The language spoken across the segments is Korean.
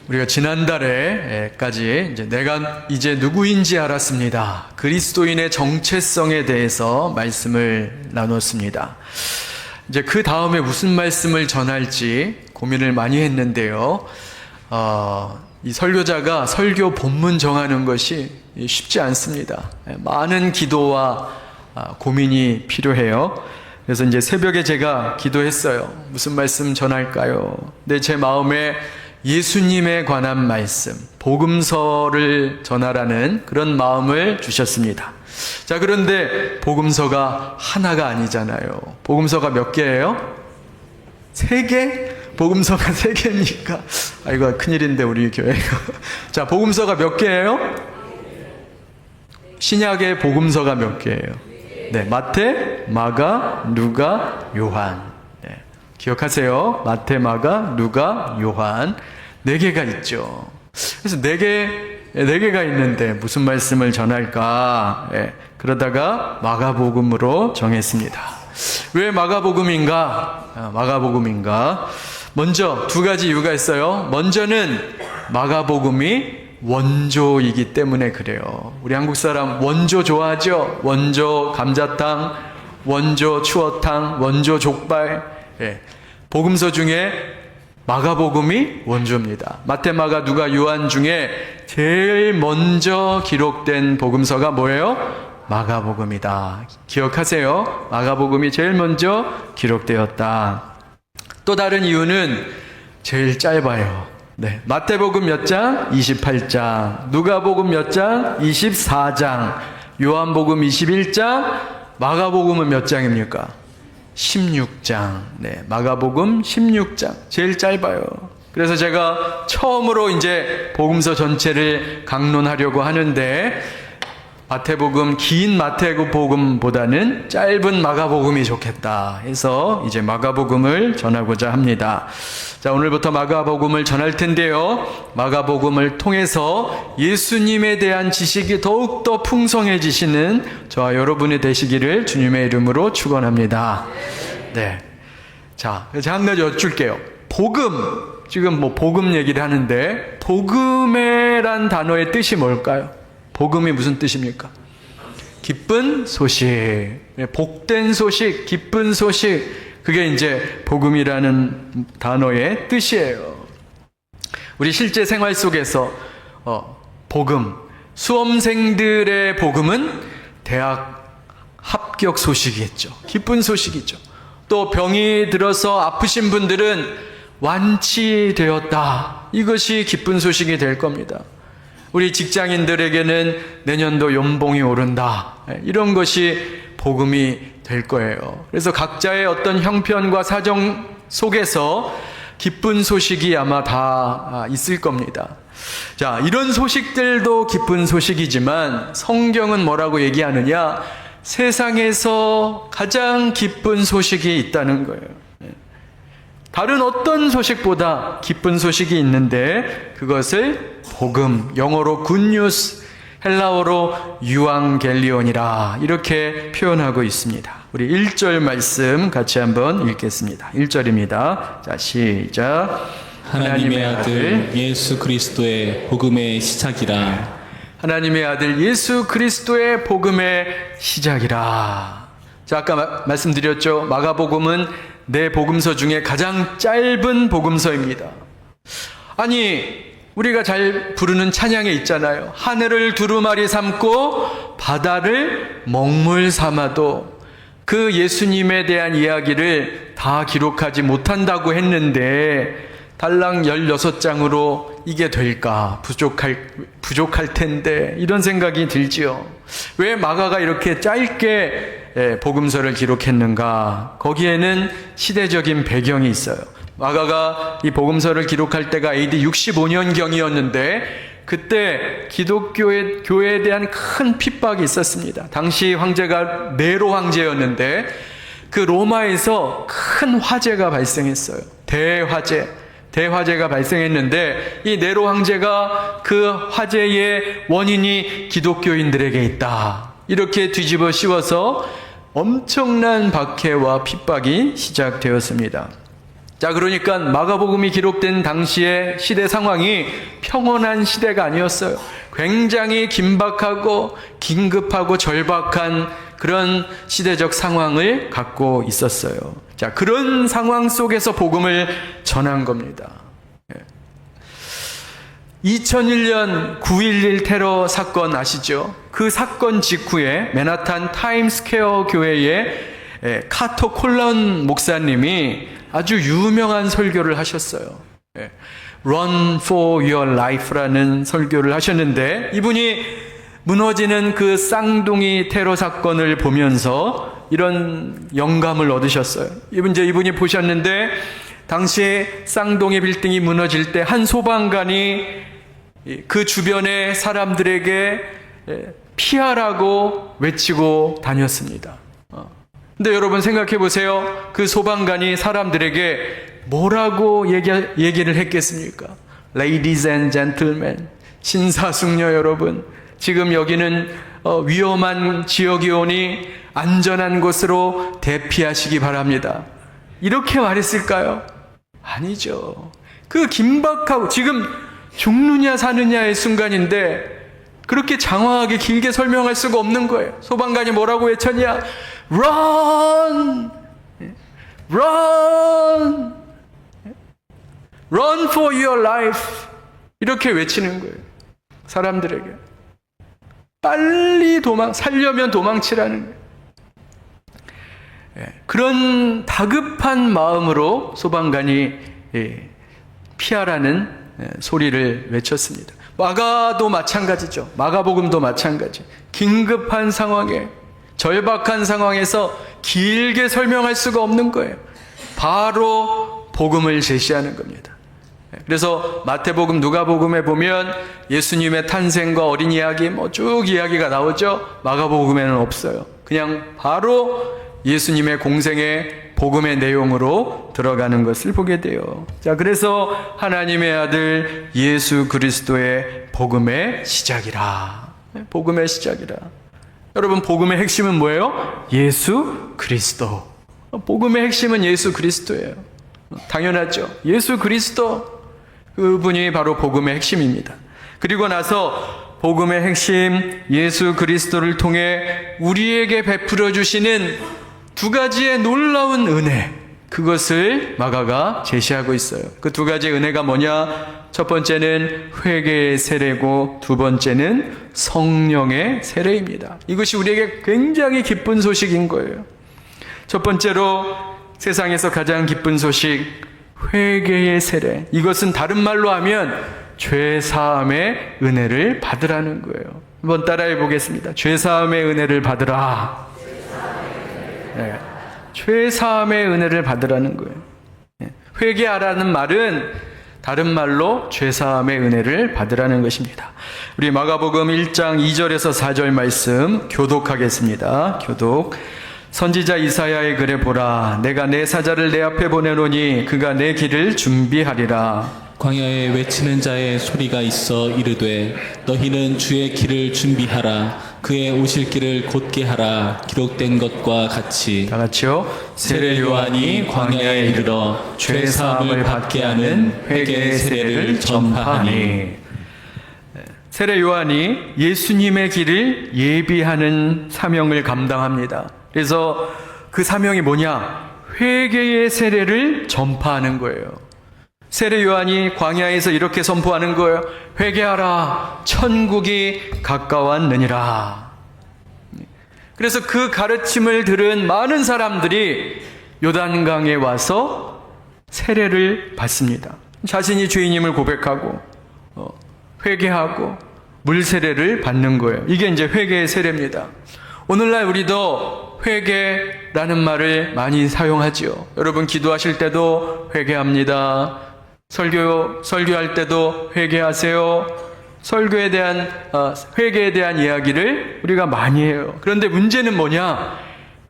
우리가 지난달에까지 내가 이제 누구인지 알았습니다. 그리스도인의 정체성에 대해서 말씀을 나눴습니다. 이제 그 다음에 무슨 말씀을 전할지 고민을 많이 했는데요. 이 설교자가 설교 본문 정하는 것이 쉽지 않습니다. 많은 기도와 고민이 필요해요. 그래서 이제 새벽에 제가 기도했어요. 무슨 말씀 전할까요? 근데 제 마음에 예수님에 관한 말씀, 복음서를 전하라는 그런 마음을 주셨습니다. 자, 그런데 복음서가 하나가 아니잖아요. 복음서가 몇 개예요? 3개? 복음서가 3개입니까? 아이고, 큰일인데 우리 교회가. 자, 복음서가 몇 개예요? 신약의 복음서가 몇 개예요? 네, 마태, 마가, 누가, 요한. 네, 기억하세요. 마태, 마가, 누가, 요한. 4개가 있죠. 그래서 4개가 있는데 무슨 말씀을 전할까? 네, 그러다가 마가복음으로 정했습니다. 왜 마가복음인가? 먼저 2가지 이유가 있어요. 먼저는 마가복음이 원조이기 때문에 그래요. 우리 한국 사람 원조 좋아하죠? 원조 감자탕, 원조 추어탕, 원조 족발. 예. 복음서 중에 마가복음이 원조입니다. 마태, 마가, 누가, 요한 중에 제일 먼저 기록된 복음서가 뭐예요? 마가복음이다. 기억하세요. 마가복음이 제일 먼저 기록되었다. 또 다른 이유는 제일 짧아요. 네, 마태복음 몇 장? 28장. 누가복음 몇 장? 24장. 요한복음 21장. 마가복음은 몇 장입니까? 16장. 네, 마가복음 16장. 제일 짧아요. 그래서 제가 처음으로 이제 복음서 전체를 강론하려고 하는데 마태복음, 긴 마태복음보다는 짧은 마가복음이 좋겠다 해서 이제 마가복음을 전하고자 합니다. 자, 오늘부터 마가복음을 전할 텐데요. 마가복음을 통해서 예수님에 대한 지식이 더욱더 풍성해지시는 저와 여러분이 되시기를 주님의 이름으로 축원합니다. 네. 자, 제가 한 가지 여쭐게요. 복음. 지금 복음 얘기를 하는데 복음이란 단어의 뜻이 뭘까요? 복음이 무슨 뜻입니까? 기쁜 소식, 복된 소식, 기쁜 소식. 그게 이제 복음이라는 단어의 뜻이에요. 우리 실제 생활 속에서 복음, 수험생들의 복음은 대학 합격 소식이겠죠. 기쁜 소식이죠. 또 병이 들어서 아프신 분들은 완치되었다. 이것이 기쁜 소식이 될 겁니다. 우리 직장인들에게는 내년도 연봉이 오른다. 이런 것이 복음이 될 거예요. 그래서 각자의 어떤 형편과 사정 속에서 기쁜 소식이 아마 다 있을 겁니다. 자, 이런 소식들도 기쁜 소식이지만 성경은 뭐라고 얘기하느냐? 세상에서 가장 기쁜 소식이 있다는 거예요. 다른 어떤 소식보다 기쁜 소식이 있는데 그것을 복음, 영어로 굿뉴스, 헬라어로 유앙겔리온이라 이렇게 표현하고 있습니다. 우리 1절 말씀 같이 한번 읽겠습니다. 1절입니다. 자, 시작. 하나님의 아들 예수 그리스도의 복음의 시작이라. 하나님의 아들 예수 그리스도의 복음의 시작이라. 자, 아까 말씀드렸죠. 마가복음은 내 복음서 중에 가장 짧은 복음서입니다. 아니, 우리가 잘 부르는 찬양에 있잖아요. 하늘을 두루마리 삼고 바다를 먹물 삼아도 그 예수님에 대한 이야기를 다 기록하지 못한다고 했는데 달랑 16장으로 이게 될까? 부족할 텐데 이런 생각이 들지요. 왜 마가가 이렇게 짧게 복음서를 기록했는가? 거기에는 시대적인 배경이 있어요. 마가가 이 복음서를 기록할 때가 AD 65년경이었는데 그때 기독교의 교회에 대한 큰 핍박이 있었습니다. 당시 황제가 네로 황제였는데 그 로마에서 큰 화재가 발생했어요. 대화재가 발생했는데 이 네로 황제가 그 화재의 원인이 기독교인들에게 있다. 이렇게 뒤집어 씌워서 엄청난 박해와 핍박이 시작되었습니다. 자, 그러니까 마가복음이 기록된 당시의 시대 상황이 평온한 시대가 아니었어요. 굉장히 긴박하고 긴급하고 절박한 그런 시대적 상황을 갖고 있었어요. 자, 그런 상황 속에서 복음을 전한 겁니다. 2001년 9.11 테러 사건 아시죠? 그 사건 직후에 맨하탄 타임스퀘어 교회에 카토 콜런 목사님이 아주 유명한 설교를 하셨어요. Run for your life라는 설교를 하셨는데, 이분이 무너지는 그 쌍둥이 테러 사건을 보면서 이런 영감을 얻으셨어요. 이분이 보셨는데, 당시에 쌍둥이 빌딩이 무너질 때 한 소방관이 그 주변의 사람들에게 피하라고 외치고 다녔습니다. 근데 여러분 생각해 보세요. 그 소방관이 사람들에게 뭐라고 얘기를 했겠습니까? Ladies and gentlemen, 신사숙녀 여러분, 지금 여기는 위험한 지역이오니 안전한 곳으로 대피하시기 바랍니다. 이렇게 말했을까요? 아니죠. 그 긴박하고 지금 죽느냐 사느냐의 순간인데 그렇게 장황하게 길게 설명할 수가 없는 거예요. 소방관이 뭐라고 외쳤냐? Run! Run! Run for your life! 이렇게 외치는 거예요. 사람들에게. 빨리 살려면 도망치라는 거예요. 그런 다급한 마음으로 소방관이 피하라는 소리를 외쳤습니다. 마가도 마찬가지죠. 마가복음도 마찬가지. 긴급한 상황에, 절박한 상황에서 길게 설명할 수가 없는 거예요. 바로 복음을 제시하는 겁니다. 그래서 마태복음, 누가복음에 보면 예수님의 탄생과 어린 이야기 쭉 이야기가 나오죠. 마가복음에는 없어요. 그냥 바로 예수님의 공생의 복음의 내용으로 들어가는 것을 보게 돼요. 자, 그래서 하나님의 아들 예수 그리스도의 복음의 시작이라. 복음의 시작이라. 여러분, 복음의 핵심은 뭐예요? 예수 그리스도. 복음의 핵심은 예수 그리스도예요. 당연하죠. 예수 그리스도, 그분이 바로 복음의 핵심입니다. 그리고 나서 복음의 핵심 예수 그리스도를 통해 우리에게 베풀어 주시는 두 가지의 놀라운 은혜, 그것을 마가가 제시하고 있어요. 그 두 가지의 은혜가 뭐냐? 첫 번째는 회개의 세례고 두 번째는 성령의 세례입니다. 이것이 우리에게 굉장히 기쁜 소식인 거예요. 첫 번째로 세상에서 가장 기쁜 소식, 회개의 세례. 이것은 다른 말로 하면 죄사함의 은혜를 받으라는 거예요. 한번 따라해 보겠습니다. 죄사함의 은혜를 받으라. 네. 죄사함의 은혜를 받으라는 거예요. 회개하라는 말은 다른 말로 죄사함의 은혜를 받으라는 것입니다. 우리 마가복음 1장 2절에서 4절 말씀 교독하겠습니다. 교독. 선지자 이사야의 글에 보라, 내가 내 사자를 내 앞에 보내노니 그가 내 길을 준비하리라. 광야에 외치는 자의 소리가 있어 이르되 너희는 주의 길을 준비하라. 그의 오실 길을 곧게 하라. 기록된 것과 같이. 다 같이요. 세례 요한이 광야에 이르러 죄 사함을 받게 하는 회개의 세례를 전파하니. 세례 요한이 예수님의 길을 예비하는 사명을 감당합니다. 그래서 그 사명이 뭐냐? 회개의 세례를 전파하는 거예요. 세례 요한이 광야에서 이렇게 선포하는 거예요. 회개하라, 천국이 가까웠느니라. 그래서 그 가르침을 들은 많은 사람들이 요단강에 와서 세례를 받습니다. 자신이 죄인임을 고백하고 회개하고 물세례를 받는 거예요. 이게 이제 회개의 세례입니다. 오늘날 우리도 회개라는 말을 많이 사용하지요. 여러분 기도하실 때도 회개합니다. 설교할 때도 회개하세요. 설교에 대한 회개에 대한 이야기를 우리가 많이 해요. 그런데 문제는 뭐냐?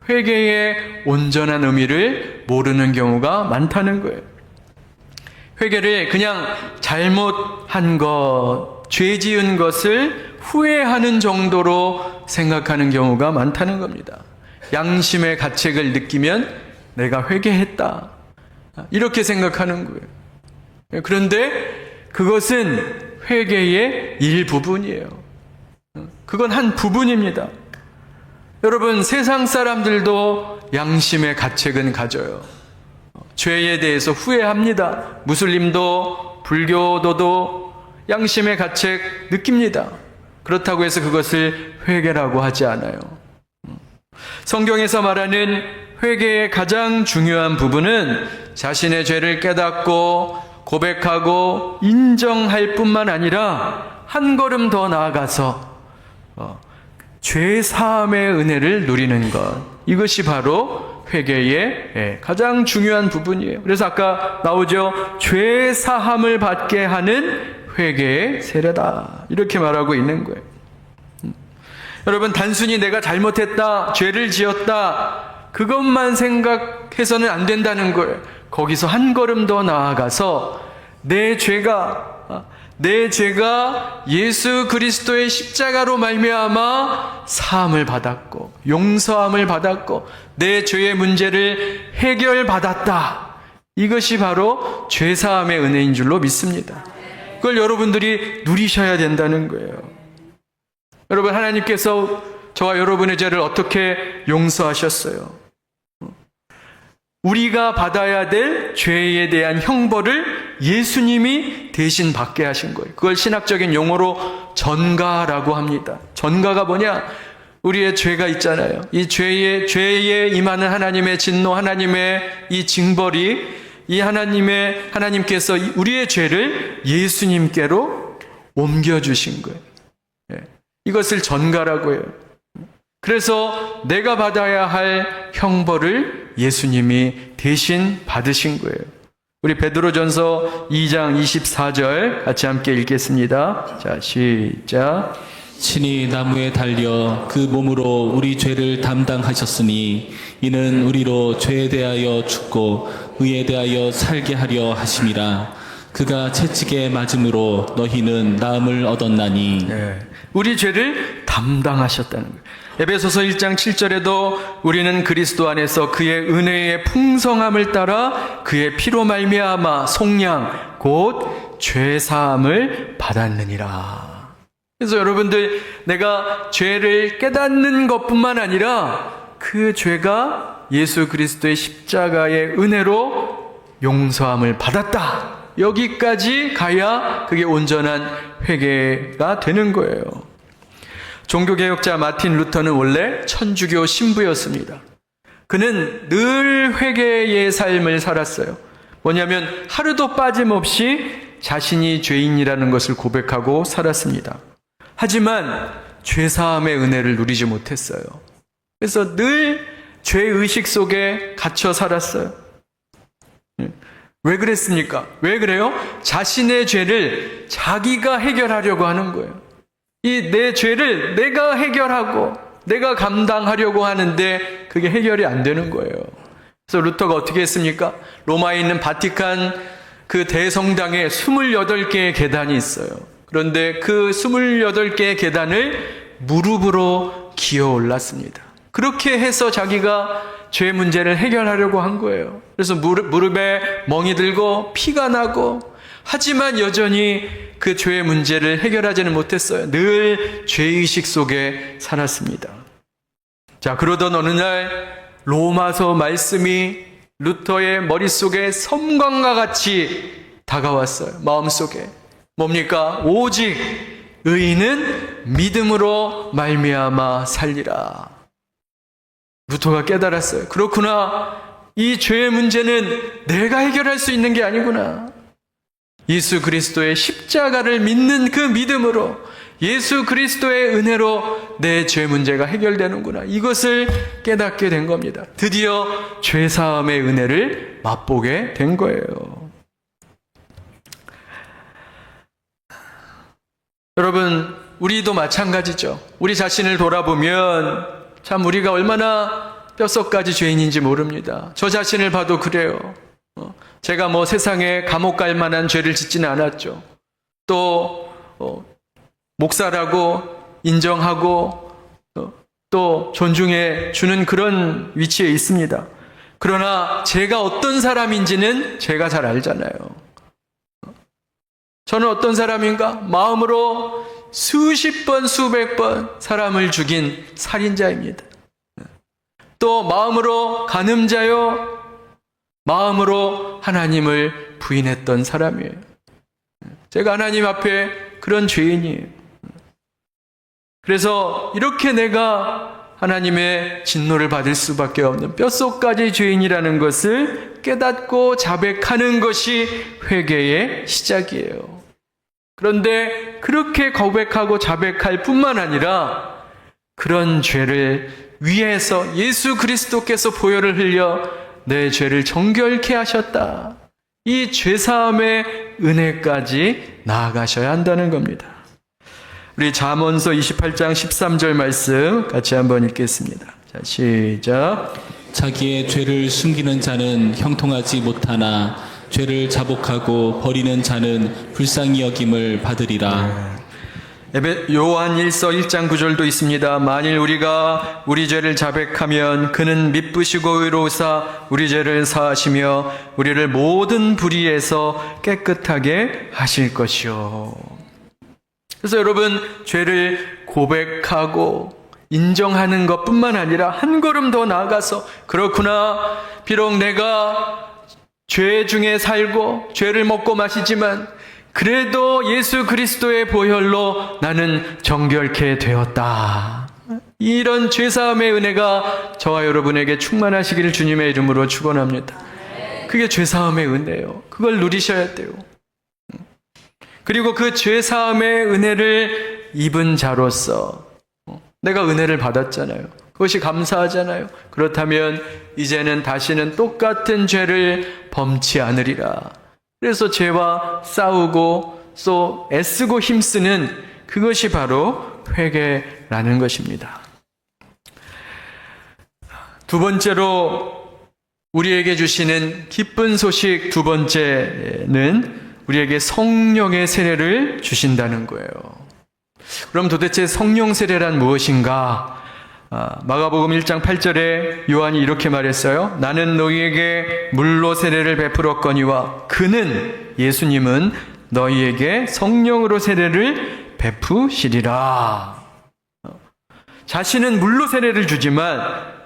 회개의 온전한 의미를 모르는 경우가 많다는 거예요. 회개를 그냥 잘못한 것, 죄 지은 것을 후회하는 정도로 생각하는 경우가 많다는 겁니다. 양심의 가책을 느끼면 내가 회개했다. 이렇게 생각하는 거예요. 그런데 그것은 회개의 일부분이에요. 그건 한 부분입니다. 여러분, 세상 사람들도 양심의 가책은 가져요. 죄에 대해서 후회합니다. 무슬림도 불교도도 양심의 가책 느낍니다. 그렇다고 해서 그것을 회개라고 하지 않아요. 성경에서 말하는 회개의 가장 중요한 부분은 자신의 죄를 깨닫고 고백하고 인정할 뿐만 아니라 한 걸음 더 나아가서 죄 사함의 은혜를 누리는 것. 이것이 바로 회개의 가장 중요한 부분이에요. 그래서 아까 나오죠. 죄 사함을 받게 하는 회개의 세례다. 이렇게 말하고 있는 거예요. 여러분, 단순히 내가 잘못했다, 죄를 지었다, 그것만 생각해서는 안 된다는 거예요. 거기서 한 걸음 더 나아가서 내 죄가 예수 그리스도의 십자가로 말미암아 사함을 받았고 용서함을 받았고 내 죄의 문제를 해결받았다. 이것이 바로 죄사함의 은혜인 줄로 믿습니다. 그걸 여러분들이 누리셔야 된다는 거예요. 여러분, 하나님께서 저와 여러분의 죄를 어떻게 용서하셨어요? 우리가 받아야 될 죄에 대한 형벌을 예수님이 대신 받게 하신 거예요. 그걸 신학적인 용어로 전가라고 합니다. 전가가 뭐냐? 우리의 죄가 있잖아요. 이 죄에 임하는 하나님의 진노, 하나님의 이 징벌이 하나님께서 우리의 죄를 예수님께로 옮겨주신 거예요. 이것을 전가라고 해요. 그래서 내가 받아야 할 형벌을 예수님이 대신 받으신 거예요. 우리 베드로전서 2장 24절 같이 함께 읽겠습니다. 자, 시작. 친히 나무에 달려 그 몸으로 우리 죄를 담당하셨으니 이는 우리로 죄에 대하여 죽고 의에 대하여 살게 하려 하심이라. 그가 채찍에 맞음으로 너희는 나음을 얻었나니. 우리 죄를 담당하셨다는 거예요. 에베소서 1장 7절에도 우리는 그리스도 안에서 그의 은혜의 풍성함을 따라 그의 피로 말미암아 속량 곧 죄사함을 받았느니라. 그래서 여러분들, 내가 죄를 깨닫는 것뿐만 아니라 그 죄가 예수 그리스도의 십자가의 은혜로 용서함을 받았다. 여기까지 가야 그게 온전한 회개가 되는 거예요. 종교개혁자 마틴 루터는 원래 천주교 신부였습니다. 그는 늘 회개의 삶을 살았어요. 뭐냐면 하루도 빠짐없이 자신이 죄인이라는 것을 고백하고 살았습니다. 하지만 죄사함의 은혜를 누리지 못했어요. 그래서 늘 죄의식 속에 갇혀 살았어요. 왜 그랬습니까? 왜 그래요? 자신의 죄를 자기가 해결하려고 하는 거예요. 이 내 죄를 내가 해결하고 내가 감당하려고 하는데 그게 해결이 안 되는 거예요. 그래서 루터가 어떻게 했습니까? 로마에 있는 바티칸 그 대성당에 28개의 계단이 있어요. 그런데 그 28개의 계단을 무릎으로 기어 올랐습니다. 그렇게 해서 자기가 죄 문제를 해결하려고 한 거예요. 그래서 무릎에 멍이 들고 피가 나고, 하지만 여전히 그 죄의 문제를 해결하지는 못했어요. 늘 죄의식 속에 살았습니다. 자, 그러던 어느 날 로마서 말씀이 루터의 머릿속에 섬광과 같이 다가왔어요. 마음속에. 뭡니까? 오직 의인은 믿음으로 말미암아 살리라. 루터가 깨달았어요. 그렇구나. 이 죄의 문제는 내가 해결할 수 있는 게 아니구나. 예수 그리스도의 십자가를 믿는 그 믿음으로, 예수 그리스도의 은혜로 내 죄 문제가 해결되는구나. 이것을 깨닫게 된 겁니다. 드디어 죄사함의 은혜를 맛보게 된 거예요. 여러분, 우리도 마찬가지죠. 우리 자신을 돌아보면 참 우리가 얼마나 뼛속까지 죄인인지 모릅니다. 저 자신을 봐도 그래요. 제가 뭐 세상에 감옥 갈 만한 죄를 짓지는 않았죠. 또 목사라고 인정하고 또 존중해 주는 그런 위치에 있습니다. 그러나 제가 어떤 사람인지는 제가 잘 알잖아요. 저는 어떤 사람인가? 마음으로 수십 번, 수백 번 사람을 죽인 살인자입니다. 또 마음으로 간음자요, 마음으로 하나님을 부인했던 사람이에요. 제가 하나님 앞에 그런 죄인이에요. 그래서 이렇게 내가 하나님의 진노를 받을 수밖에 없는 뼛속까지 죄인이라는 것을 깨닫고 자백하는 것이 회개의 시작이에요. 그런데 그렇게 고백하고 자백할 뿐만 아니라 그런 죄를 위해서 예수 그리스도께서 보혈을 흘려 내 죄를 정결케 하셨다. 이 죄사함의 은혜까지 나아가셔야 한다는 겁니다. 우리 잠언서 28장 13절 말씀 같이 한번 읽겠습니다. 자, 시작. 자기의 죄를 숨기는 자는 형통하지 못하나 죄를 자복하고 버리는 자는 불쌍히 여김을 받으리라. 요한 1서 1장 9절도 있습니다. 만일 우리가 우리 죄를 자백하면 그는 미쁘시고 의로우사 우리 죄를 사하시며 우리를 모든 불의에서 깨끗하게 하실 것이요. 그래서 여러분, 죄를 고백하고 인정하는 것뿐만 아니라 한 걸음 더 나아가서 그렇구나, 비록 내가 죄 중에 살고 죄를 먹고 마시지만 그래도 예수 그리스도의 보혈로 나는 정결케 되었다. 이런 죄사함의 은혜가 저와 여러분에게 충만하시기를 주님의 이름으로 축원합니다. 그게 죄사함의 은혜예요. 그걸 누리셔야 돼요. 그리고 그 죄사함의 은혜를 입은 자로서 내가 은혜를 받았잖아요. 그것이 감사하잖아요. 그렇다면 이제는 다시는 똑같은 죄를 범치 않으리라. 그래서 죄와 싸우고 또 애쓰고 힘쓰는 그것이 바로 회개라는 것입니다. 두 번째로 우리에게 주시는 기쁜 소식 두 번째는 우리에게 성령의 세례를 주신다는 거예요. 그럼 도대체 성령 세례란 무엇인가? 마가복음 1장 8절에 요한이 이렇게 말했어요. 나는 너희에게 물로 세례를 베풀었거니와 그는, 예수님은 너희에게 성령으로 세례를 베푸시리라. 자신은 물로 세례를 주지만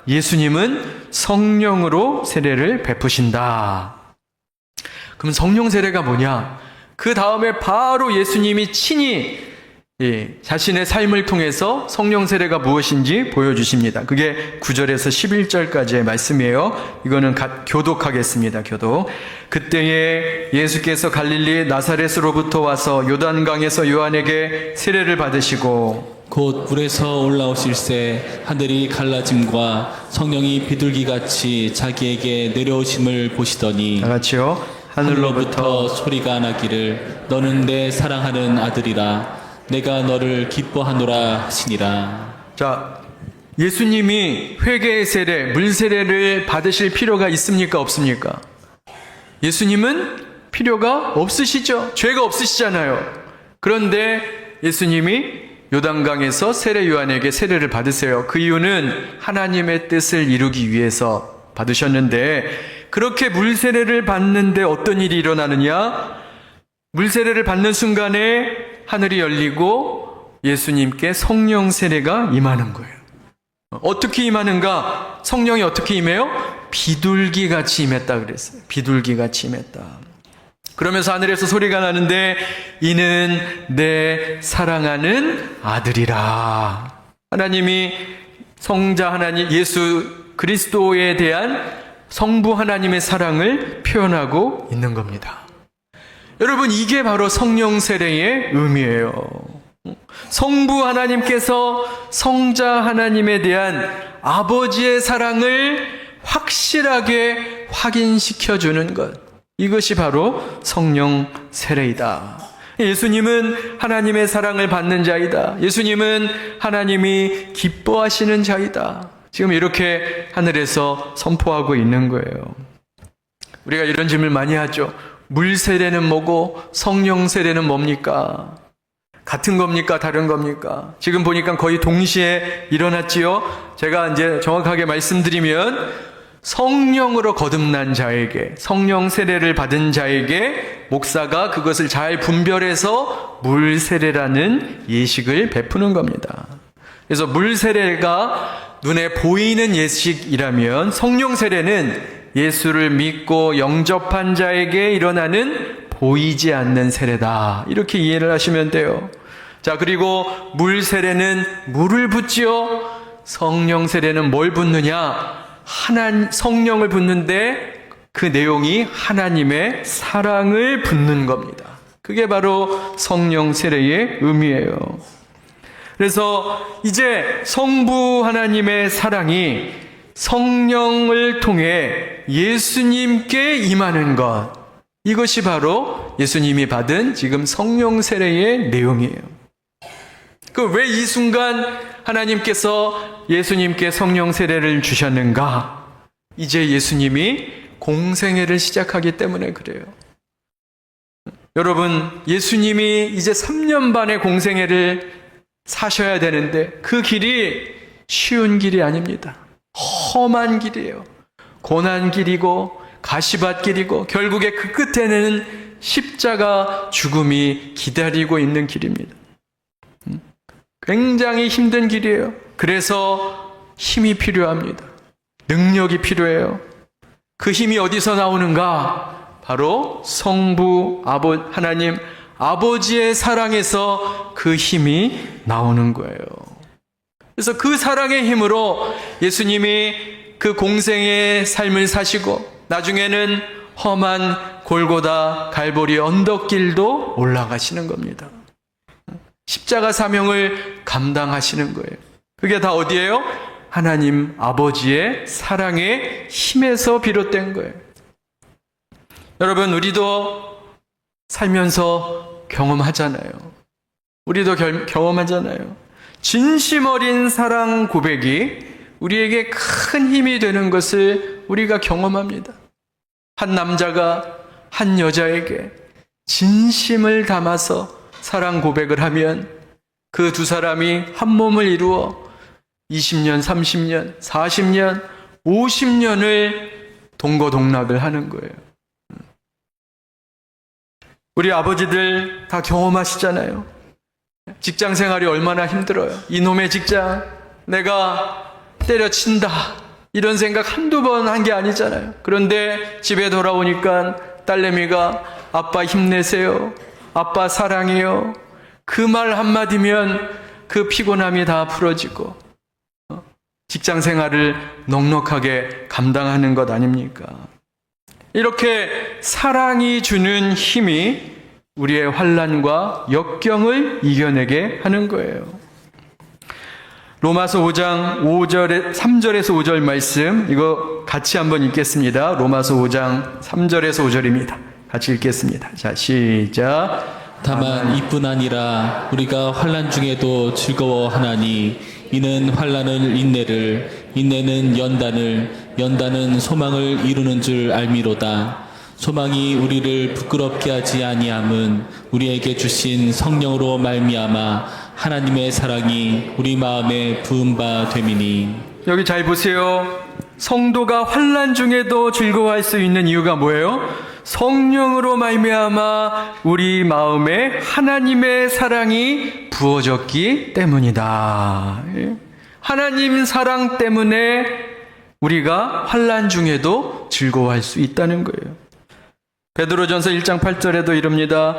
예수님은 성령으로 세례를 베푸신다. 그럼 성령 세례가 뭐냐? 그 다음에 바로 예수님이 친히 자신의 삶을 통해서 성령 세례가 무엇인지 보여주십니다. 그게 9절에서 11절까지의 말씀이에요. 이거는 교독하겠습니다. 교독. 그때에 예수께서 갈릴리 나사렛으로부터 와서 요단강에서 요한에게 세례를 받으시고 곧 물에서 올라오실새 하늘이 갈라짐과 성령이 비둘기같이 자기에게 내려오심을 보시더니 다 같이요. 하늘로부터 소리가 나기를 너는 내 사랑하는 아들이라 내가 너를 기뻐하노라 하시니라. 자, 예수님이 회개의 세례, 물 세례를 받으실 필요가 있습니까? 없습니까? 예수님은 필요가 없으시죠. 죄가 없으시잖아요. 그런데 예수님이 요단강에서 세례 요한에게 세례를 받으세요. 그 이유는 하나님의 뜻을 이루기 위해서 받으셨는데, 그렇게 물 세례를 받는데 어떤 일이 일어나느냐? 물 세례를 받는 순간에 하늘이 열리고 예수님께 성령 세례가 임하는 거예요. 어떻게 임하는가? 성령이 어떻게 임해요? 비둘기 같이 임했다 그랬어요. 비둘기 같이 임했다. 그러면서 하늘에서 소리가 나는데 이는 내 사랑하는 아들이라. 하나님이 성자 하나님 예수 그리스도에 대한 성부 하나님의 사랑을 표현하고 있는 겁니다. 여러분, 이게 바로 성령 세례의 의미예요. 성부 하나님께서 성자 하나님에 대한 아버지의 사랑을 확실하게 확인시켜주는 것, 이것이 바로 성령 세례이다. 예수님은 하나님의 사랑을 받는 자이다. 예수님은 하나님이 기뻐하시는 자이다. 지금 이렇게 하늘에서 선포하고 있는 거예요. 우리가 이런 질문 많이 하죠. 물 세례는 뭐고 성령 세례는 뭡니까? 같은 겁니까? 다른 겁니까? 지금 보니까 거의 동시에 일어났지요. 제가 이제 정확하게 말씀드리면 성령으로 거듭난 자에게, 성령 세례를 받은 자에게 목사가 그것을 잘 분별해서 물 세례라는 예식을 베푸는 겁니다. 그래서 물 세례가 눈에 보이는 예식이라면 성령 세례는 예수를 믿고 영접한 자에게 일어나는 보이지 않는 세례다. 이렇게 이해를 하시면 돼요. 자, 그리고 물 세례는 물을 붓지요. 성령 세례는 뭘 붓느냐? 성령을 붓는데 그 내용이 하나님의 사랑을 붓는 겁니다. 그게 바로 성령 세례의 의미예요. 그래서 이제 성부 하나님의 사랑이 성령을 통해 예수님께 임하는 것, 이것이 바로 예수님이 받은 지금 성령 세례의 내용이에요. 왜 이 순간 하나님께서 예수님께 성령 세례를 주셨는가? 이제 예수님이 공생애를 시작하기 때문에 그래요. 여러분, 예수님이 이제 3년 반의 공생애를 사셔야 되는데 그 길이 쉬운 길이 아닙니다. 험한 길이에요. 고난 길이고 가시밭 길이고 결국에 그 끝에는 십자가 죽음이 기다리고 있는 길입니다. 굉장히 힘든 길이에요. 그래서 힘이 필요합니다. 능력이 필요해요. 그 힘이 어디서 나오는가? 바로 성부 하나님 아버지의 사랑에서 그 힘이 나오는 거예요. 그래서 그 사랑의 힘으로 예수님이 그 공생의 삶을 사시고 나중에는 험한 골고다 갈보리 언덕길도 올라가시는 겁니다. 십자가 사명을 감당하시는 거예요. 그게 다 어디예요? 하나님 아버지의 사랑의 힘에서 비롯된 거예요. 여러분, 우리도 살면서 경험하잖아요. 우리도 경험하잖아요. 진심 어린 사랑 고백이 우리에게 큰 힘이 되는 것을 우리가 경험합니다. 한 남자가 한 여자에게 진심을 담아서 사랑 고백을 하면 그 두 사람이 한 몸을 이루어 20년, 30년, 40년, 50년을 동거동락을 하는 거예요. 우리 아버지들 다 경험하시잖아요. 직장 생활이 얼마나 힘들어요. 이놈의 직장, 내가 때려친다, 이런 생각 한두 번 한 게 아니잖아요. 그런데 집에 돌아오니까 딸내미가 아빠 힘내세요, 아빠 사랑해요, 그 말 한마디면 그 피곤함이 다 풀어지고 직장 생활을 넉넉하게 감당하는 것 아닙니까? 이렇게 사랑이 주는 힘이 우리의 환난과 역경을 이겨내게 하는 거예요. 로마서 5장 3절에서 5절 말씀, 이거 같이 한번 읽겠습니다. 로마서 5장 3절에서 5절입니다. 같이 읽겠습니다. 자, 시작. 다만 이뿐 아니라 우리가 환난 중에도 즐거워하나니 이는 환난은 인내를, 인내는 연단을, 연단은 소망을 이루는 줄 알미로다. 소망이 우리를 부끄럽게 하지 아니함은 우리에게 주신 성령으로 말미암아 하나님의 사랑이 우리 마음에 부은 바 됨이니. 여기 잘 보세요. 성도가 환난 중에도 즐거워할 수 있는 이유가 뭐예요? 성령으로 말미암아 우리 마음에 하나님의 사랑이 부어졌기 때문이다. 하나님 사랑 때문에 우리가 환난 중에도 즐거워할 수 있다는 거예요. 베드로전서 1장 8절에도 이럽니다.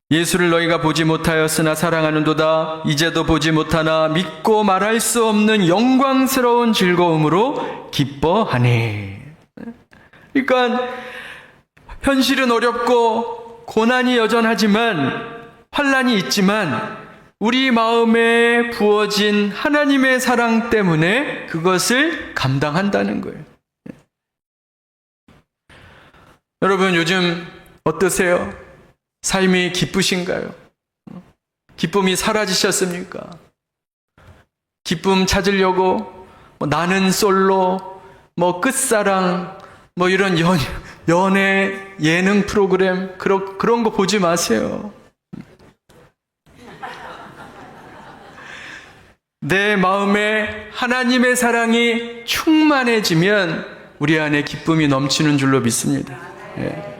예수를 너희가 보지 못하였으나 사랑하는도다. 이제도 보지 못하나 믿고 말할 수 없는 영광스러운 즐거움으로 기뻐하니. 그러니까 현실은 어렵고 고난이 여전하지만, 환난이 있지만 우리 마음에 부어진 하나님의 사랑 때문에 그것을 감당한다는 거예요. 여러분, 요즘 어떠세요? 삶이 기쁘신가요? 기쁨이 사라지셨습니까? 기쁨 찾으려고 나는 솔로, 끝사랑, 이런 연애 예능 프로그램 그런 거 보지 마세요. 내 마음에 하나님의 사랑이 충만해지면 우리 안에 기쁨이 넘치는 줄로 믿습니다. 예.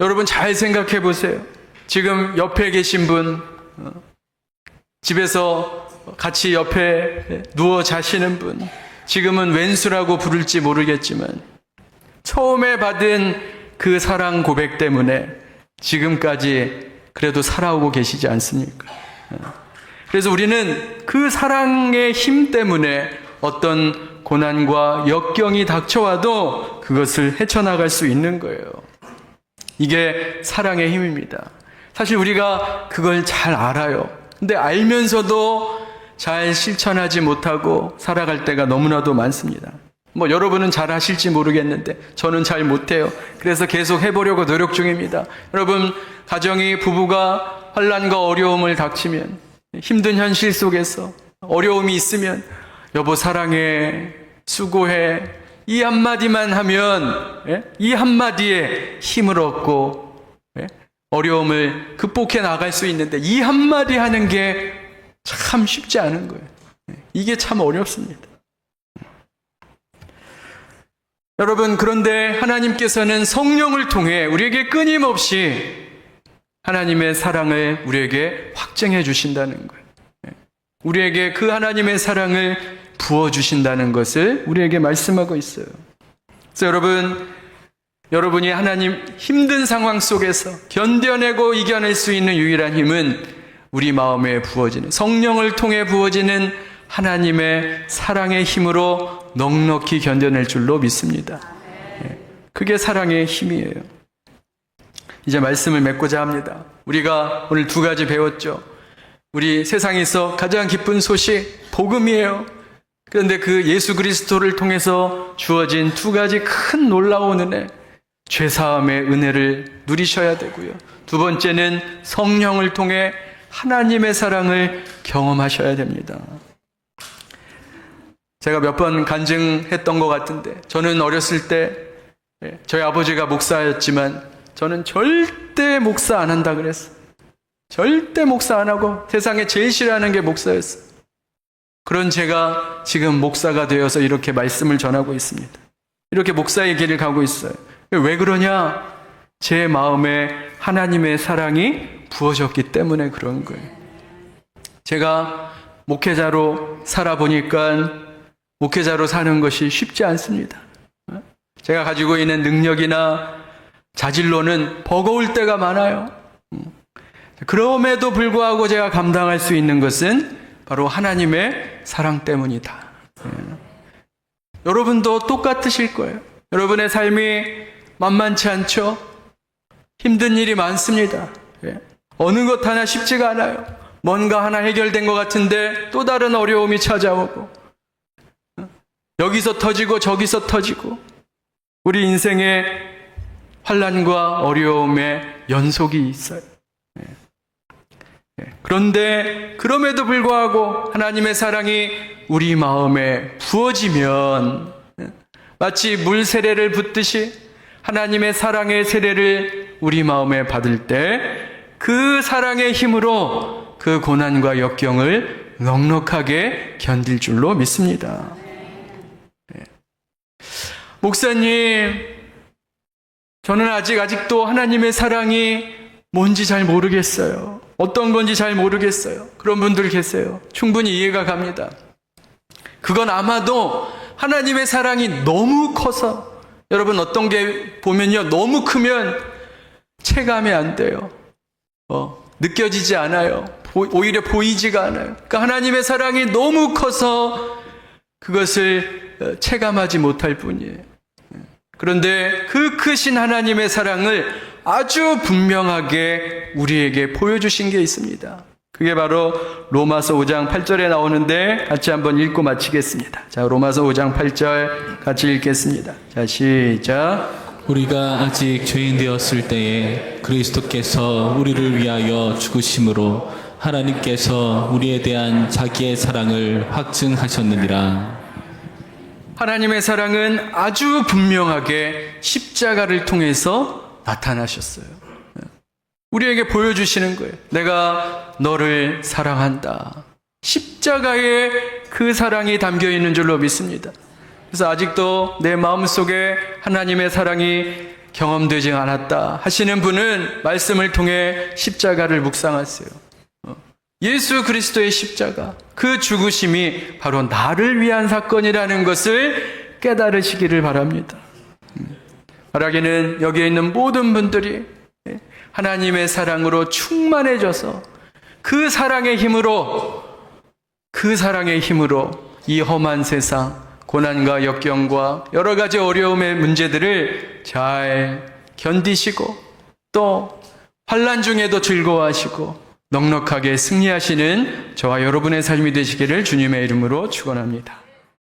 여러분 잘 생각해 보세요. 지금 옆에 계신 분, 집에서 같이 옆에 누워 자시는 분, 지금은 왼수라고 부를지 모르겠지만 처음에 받은 그 사랑 고백 때문에 지금까지 그래도 살아오고 계시지 않습니까? 그래서 우리는 그 사랑의 힘 때문에 어떤 고난과 역경이 닥쳐와도 그것을 헤쳐나갈 수 있는 거예요. 이게 사랑의 힘입니다. 사실 우리가 그걸 잘 알아요. 근데 알면서도 잘 실천하지 못하고 살아갈 때가 너무나도 많습니다. 여러분은 잘 하실지 모르겠는데 저는 잘 못해요. 그래서 계속 해보려고 노력 중입니다. 여러분, 가정이 부부가 환난과 어려움을 닥치면, 힘든 현실 속에서 어려움이 있으면 여보 사랑해, 수고해, 이 한마디만 하면 이 한마디에 힘을 얻고 어려움을 극복해 나갈 수 있는데 이 한마디 하는 게 참 쉽지 않은 거예요. 이게 참 어렵습니다. 여러분, 그런데 하나님께서는 성령을 통해 우리에게 끊임없이 하나님의 사랑을 우리에게 확증해 주신다는 거예요. 우리에게 그 하나님의 사랑을 부어주신다는 것을 우리에게 말씀하고 있어요. 그래서 여러분이 하나님 힘든 상황 속에서 견뎌내고 이겨낼 수 있는 유일한 힘은 우리 마음에 부어지는, 성령을 통해 부어지는 하나님의 사랑의 힘으로 넉넉히 견뎌낼 줄로 믿습니다. 그게 사랑의 힘이에요. 이제 말씀을 맺고자 합니다. 우리가 오늘 두 가지 배웠죠. 우리 세상에서 가장 기쁜 소식, 복음이에요. 그런데 그 예수 그리스도를 통해서 주어진 두 가지 큰 놀라운 은혜, 죄사함의 은혜를 누리셔야 되고요. 두 번째는 성령을 통해 하나님의 사랑을 경험하셔야 됩니다. 제가 몇 번 간증했던 것 같은데, 저는 어렸을 때 저희 아버지가 목사였지만 저는 절대 목사 안 한다 그랬어요. 절대 목사 안 하고 세상에 제일 싫어하는 게 목사였어요. 그런 제가 지금 목사가 되어서 이렇게 말씀을 전하고 있습니다. 이렇게 목사의 길을 가고 있어요. 왜 그러냐? 제 마음에 하나님의 사랑이 부어졌기 때문에 그런 거예요. 제가 목회자로 살아보니까 목회자로 사는 것이 쉽지 않습니다. 제가 가지고 있는 능력이나 자질로는 버거울 때가 많아요. 그럼에도 불구하고 제가 감당할 수 있는 것은 바로 하나님의 사랑 때문이다. 여러분도 똑같으실 거예요. 여러분의 삶이 만만치 않죠? 힘든 일이 많습니다. 어느 것 하나 쉽지가 않아요. 뭔가 하나 해결된 것 같은데 또 다른 어려움이 찾아오고, 여기서 터지고 저기서 터지고, 우리 인생에 환난과 어려움의 연속이 있어요. 그런데 그럼에도 불구하고 하나님의 사랑이 우리 마음에 부어지면 마치 물 세례를 붓듯이 하나님의 사랑의 세례를 우리 마음에 받을 때 그 사랑의 힘으로 그 고난과 역경을 넉넉하게 견딜 줄로 믿습니다. 목사님, 저는 아직도 하나님의 사랑이 뭔지 잘 모르겠어요. 어떤 건지 잘 모르겠어요. 그런 분들 계세요. 충분히 이해가 갑니다. 그건 아마도 하나님의 사랑이 너무 커서, 여러분 어떤 게 보면요, 너무 크면 체감이 안 돼요. 느껴지지 않아요. 오히려 보이지가 않아요. 그러니까 하나님의 사랑이 너무 커서 그것을 체감하지 못할 뿐이에요. 그런데 그 크신 하나님의 사랑을 아주 분명하게 우리에게 보여주신 게 있습니다. 그게 바로 로마서 5장 8절에 나오는데 같이 한번 읽고 마치겠습니다. 자, 로마서 5장 8절 같이 읽겠습니다. 자, 시작. 우리가 아직 죄인 되었을 때에 그리스도께서 우리를 위하여 죽으심으로 하나님께서 우리에 대한 자기의 사랑을 확증하셨느니라. 하나님의 사랑은 아주 분명하게 십자가를 통해서 나타나셨어요. 우리에게 보여주시는 거예요. 내가 너를 사랑한다. 십자가에 그 사랑이 담겨 있는 줄로 믿습니다. 그래서 아직도 내 마음속에 하나님의 사랑이 경험되지 않았다 하시는 분은 말씀을 통해 십자가를 묵상하세요. 예수 그리스도의 십자가, 그 죽으심이 바로 나를 위한 사건이라는 것을 깨달으시기를 바랍니다. 바라기는 여기에 있는 모든 분들이 하나님의 사랑으로 충만해져서 그 사랑의 힘으로 이 험한 세상, 고난과 역경과 여러 가지 어려움의 문제들을 잘 견디시고 또 환난 중에도 즐거워하시고 넉넉하게 승리하시는 저와 여러분의 삶이 되시기를 주님의 이름으로 축원합니다.